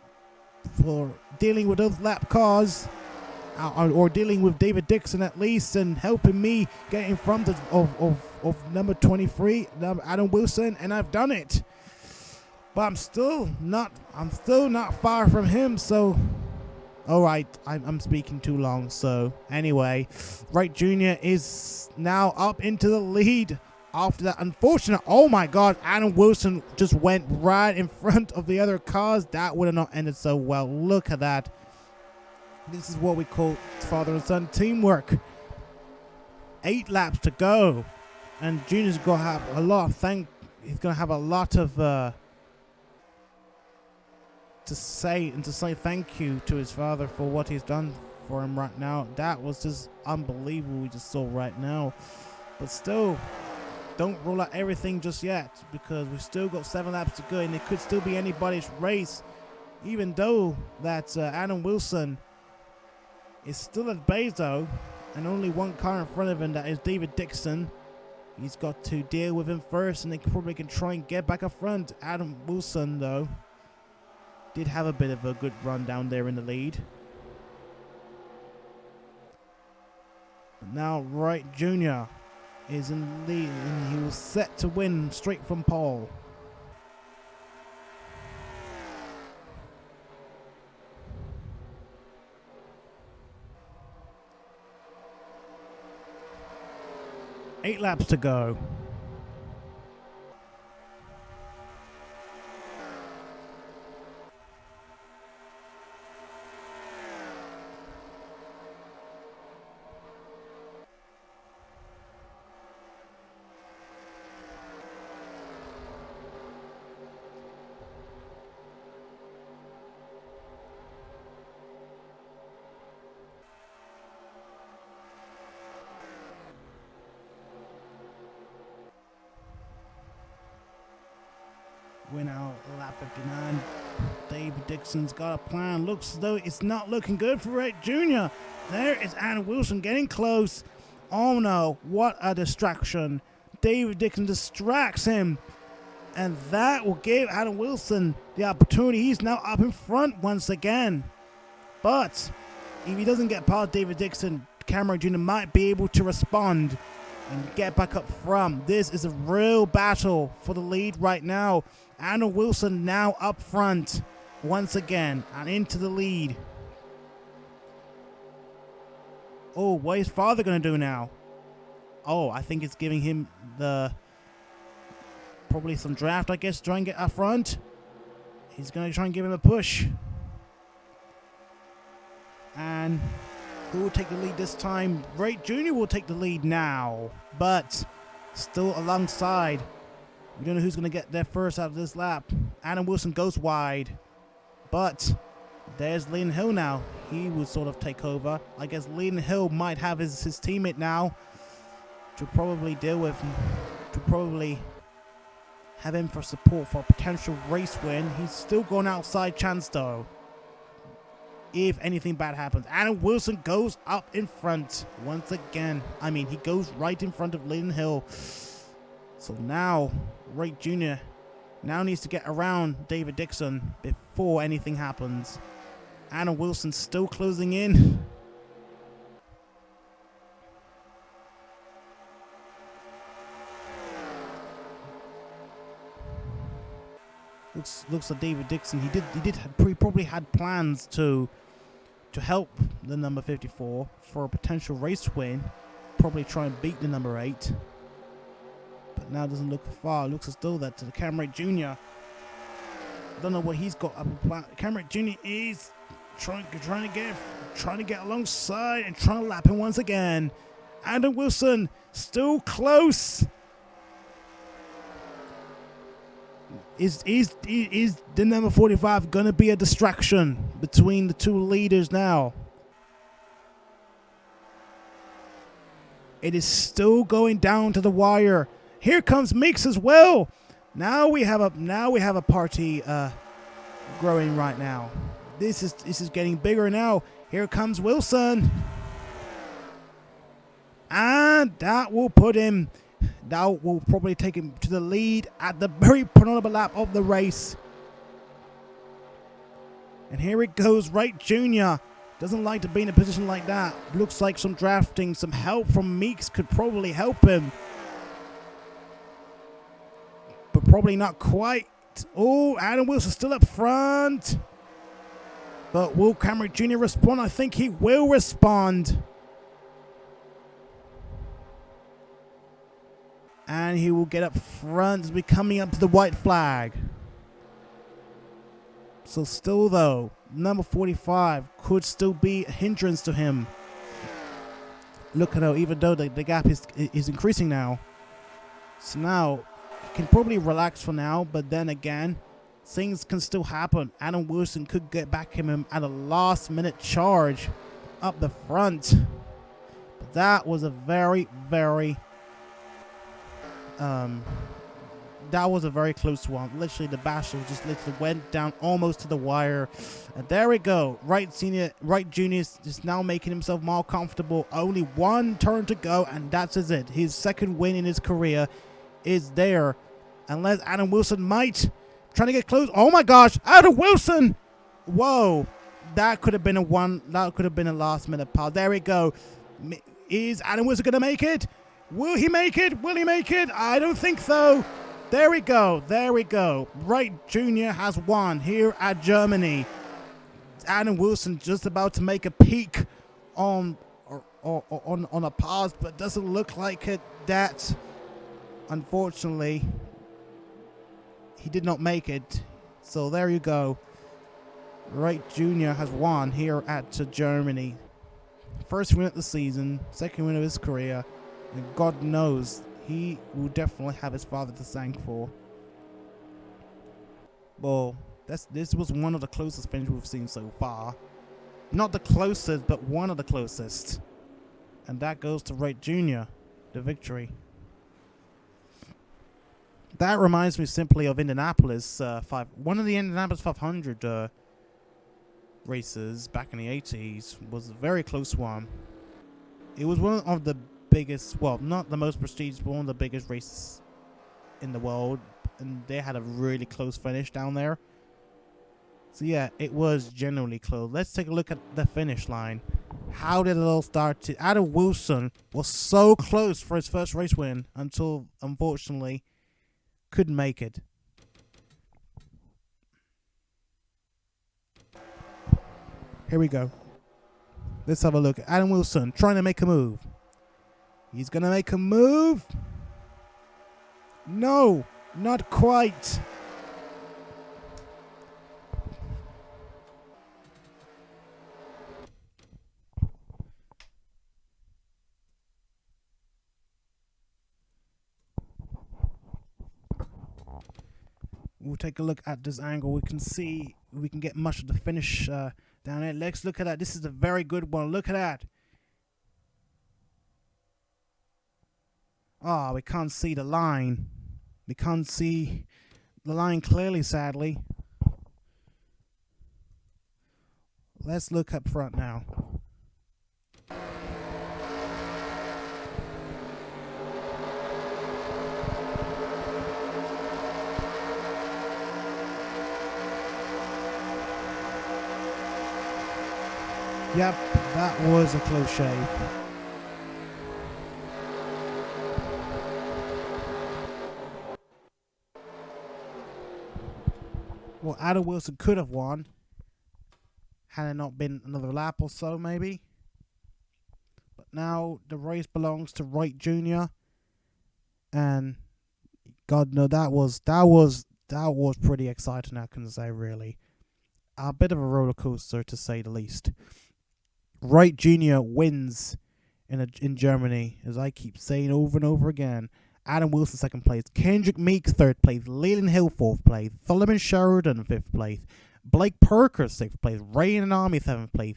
Speaker 2: dealing with those lap cars. Or dealing with David Dixon at least, and helping me get in front of number 23, Adam Wilson, and I've done it. But I'm still not far from him. So, all right, I'm speaking too long. So anyway, Wright Jr. is now up into the lead after that unfortunate. Oh my God, Adam Wilson just went right in front of the other cars. That would have not ended so well. Look at that. This is what we call father and son teamwork. 8 laps to go, and Junior's going to have a lot of he's going to have a lot of to say thank you to his father for what he's done for him right now. That was just unbelievable. We just saw right now, but still, don't rule out everything just yet, because we've still got 7 laps to go, and it could still be anybody's race, even though that Adam Wilson is still at base though, and only 1 car in front of him, that is David Dixon. He's got to deal with him first, and they probably can try and get back up front. Adam Wilson though did have a bit of a good run down there in the lead. But now Wright Jr. is in the lead, and he was set to win straight from pole. Eight laps to go. We're now lap 59. David Dixon's got a plan. Looks as though it's not looking good for Wright Jr. There is Adam Wilson getting close. Oh no, what a distraction. David Dixon distracts him, and that will give Adam Wilson the opportunity. He's now up in front once again. But if he doesn't get past David Dixon, Kynderrick Jr. might be able to respond and get back up front. This is a real battle for the lead right now. Anna Wilson now up front once again and into the lead. Oh, what is father going to do now? Oh, I think it's giving him probably some draft, I guess, to try and get up front. He's going to try and give him a push. And who will take the lead this time? Wright Jr. will take the lead now, but still alongside. We don't know who's going to get there first out of this lap. Adam Wilson goes wide, but there's Leland Hill now. He will sort of take over. I guess Leland Hill might have his teammate now to probably deal with, to probably have him for support for a potential race win. He's still going outside chance though, if anything bad happens. Adam Wilson goes up in front once again. I mean, he goes right in front of Leland Hill. So now Wright Jr. now needs to get around David Dixon before anything happens. Adam Wilson still closing in. Looks like David Dixon. He probably had plans to help the number 54 for a potential race win. Probably try and beat the number 8. But now it doesn't look far. It looks as though that to the Kynderrick Jr. I don't know what he's got up a plan. Kynderrick Jr. is trying to get alongside and trying to lap him once again. Adam Wilson still close. Is the number 45 going to be a distraction between the two leaders now? It is still going down to the wire. Here comes Meeks as well. Now we have a party growing right now. This is getting bigger now. Here comes Wilson, and that will probably take him to the lead at the very penultimate lap of the race. And here it goes. Wright Jr. doesn't like to be in a position like that. Looks like some drafting, some help from Meeks could probably help him. But probably not quite. Oh, Adam Wilson still up front. But will Kynderrick Jr. respond? I think he will respond. And he will get up front as we're coming up to the white flag. So still though, number 45 could still be a hindrance to him. Look at how even though the gap is increasing now. So now he can probably relax for now, but then again, things can still happen. Adam Wilson could get back him at a last minute charge up the front. But that was a very close one. Literally, the battle just literally went down almost to the wire. And there we go. Wright Jr. is now making himself more comfortable. Only one turn to go, and that's it. His second win in his career is there. Unless Adam Wilson might trying to get close. Oh my gosh, Adam Wilson! Whoa, that could have been a last minute pass. There we go. Is Adam Wilson gonna make it? Will he make it? Will he make it? I don't think so. There we go. There we go. Wright Jr. has won here at Germany. Adam Wilson just about to make a peak on a pass, but doesn't look like it. That, unfortunately, he did not make it. So there you go. Wright Jr. has won here at Germany. First win of the season, second win of his career. And God knows he will definitely have his father to thank for. Well, this was one of the closest finishes we've seen so far. Not the closest, but one of the closest. And that goes to Wright Jr., the victory. That reminds me simply of Indianapolis one of the Indianapolis 500 races back in the 80s was a very close one. It was one of the biggest, well, not the most prestigious, but one of the biggest races in the world, and they had a really close finish down there. So yeah, it was generally close. Let's take a look at the finish line. How did it all start? Adam Wilson was so close for his first race win until, unfortunately, couldn't make it. Here we go. Let's have a look. Adam Wilson trying to make a move. He's going to make a move. No, not quite. We'll take a look at this angle. We can see, we can get much of the finish down there. Let's look at that. This is a very good one. Look at that. Oh, we can't see the line. We can't see the line clearly, sadly. Let's look up front now. Yep, that was a close shave. Well, Adam Wilson could have won had it not been another lap or so, maybe. But now the race belongs to Wright Jr. And God no, that was pretty exciting, I can say, really. A bit of a roller coaster, to say the least. Wright Jr. wins in Germany, as I keep saying over and over again. Adam Wilson second place, Kynderrick Meeks third place, Leland Hill fourth place, Sheridan fifth place, Blake Parker sixth place, Rei Ayanami seventh place,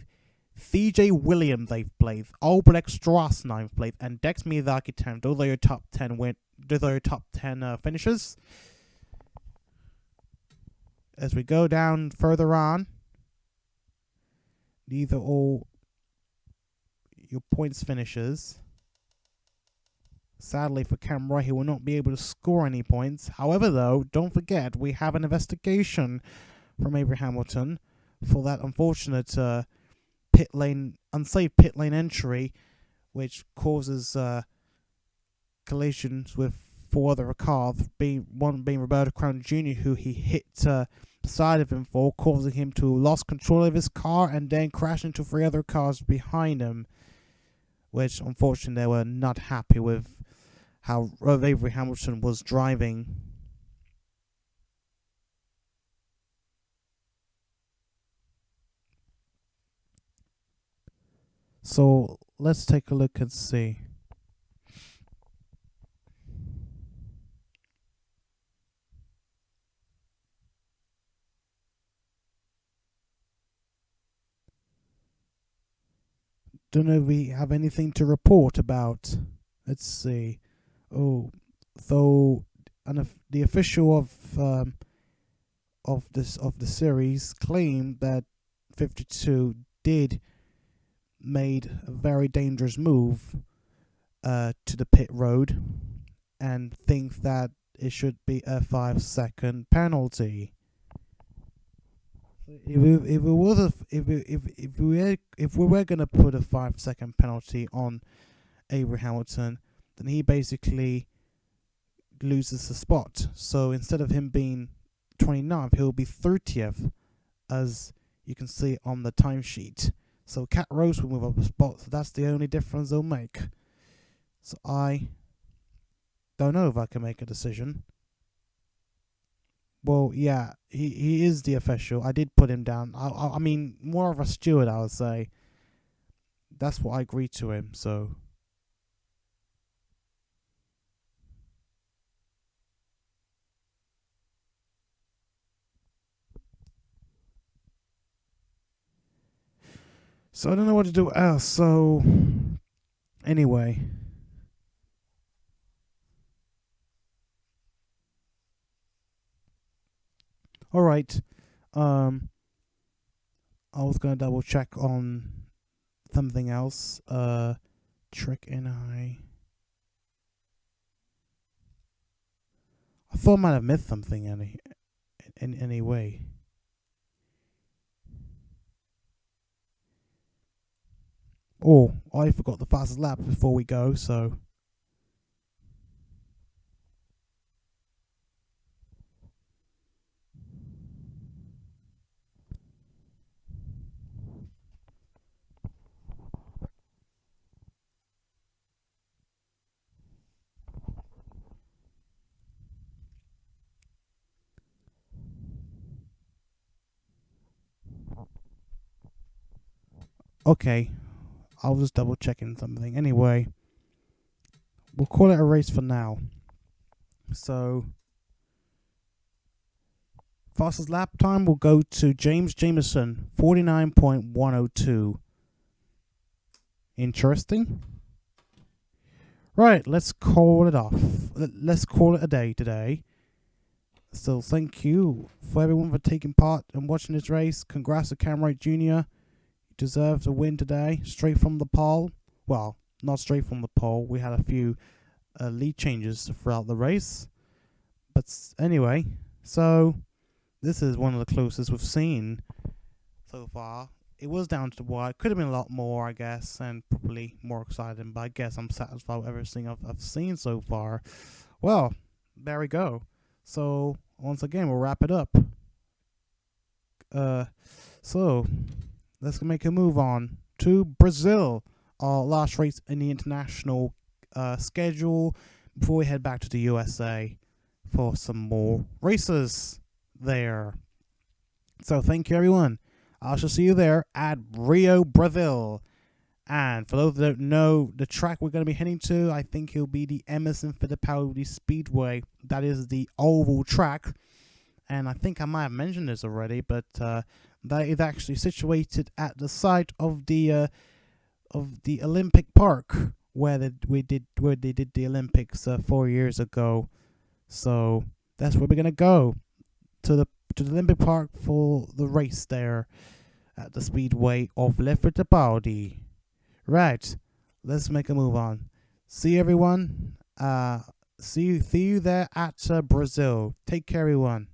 Speaker 2: CJ Williams eighth place, Albrecht Strauss ninth place, and Dex Miyazaki 10th. Those are your top 10 Those are your top 10 finishes. As we go down further on, these are all your points finishes. Sadly for Cam Wright, he will not be able to score any points. However, though, don't forget, we have an investigation from Avery Hamilton for that unfortunate unsafe pit lane entry, which causes collisions with 4 other cars, one being Roberto Crown Jr., who he hit the side of him for, causing him to lose control of his car and then crash into 3 other cars behind him, which unfortunately they were not happy with how Avery Hamilton was driving. So let's take a look and see. Don't know if we have anything to report about. Let's see. Oh, so the official of the series claimed that 52 did made a very dangerous move to the pit road, and thinks that it should be a 5-second penalty. If we were gonna put a 5-second penalty on Avery Hamilton, then he basically loses the spot. So instead of him being 29th, he'll be 30th, as you can see on the timesheet. So Cat Rose will move up a spot. So that's the only difference they'll make. So I don't know if I can make a decision. Well, yeah, he is the official. I did put him down. I mean, more of a steward, I would say. That's what I agreed to him, so. So I don't know what to do else, so. Anyway. Alright. I was gonna double check on something else. Trick NI. I thought I might have missed something in any way. Oh, I forgot the fastest lap before we go, so. Okay, I was just double checking something. Anyway, we'll call it a race for now. So, fastest lap time will go to Jameson, 49.102. Interesting. Right, let's call it off. Let's call it a day today. So thank you for everyone for taking part and watching this race. Congrats to Wright Jr. You deserve to win today, straight from the pole. Well, not straight from the pole. We had a few lead changes throughout the race. But anyway, so this is one of the closest we've seen so far. It was down to the wire. Could have been a lot more, I guess, and probably more exciting. But I guess I'm satisfied with everything I've seen so far. Well, there we go. So once again, we'll wrap it up. So let's make a move on to Brazil, our last race in the international schedule before we head back to the USA for some more races there. So thank you, everyone. I shall see you there at Rio, Brazil. And for those that don't know the track we're going to be heading to, I think it'll be the Emerson Fittipaldi Speedway. That is the oval track. And I think I might have mentioned this already, but that is actually situated at the site of the Olympic Park where they did the Olympics 4 years ago. So that's where we're going to go, to the Olympic Park for the race there at the Speedway of Le Fittipaldi. Right, let's make a move on. See everyone. See you there at Brazil. Take care, everyone.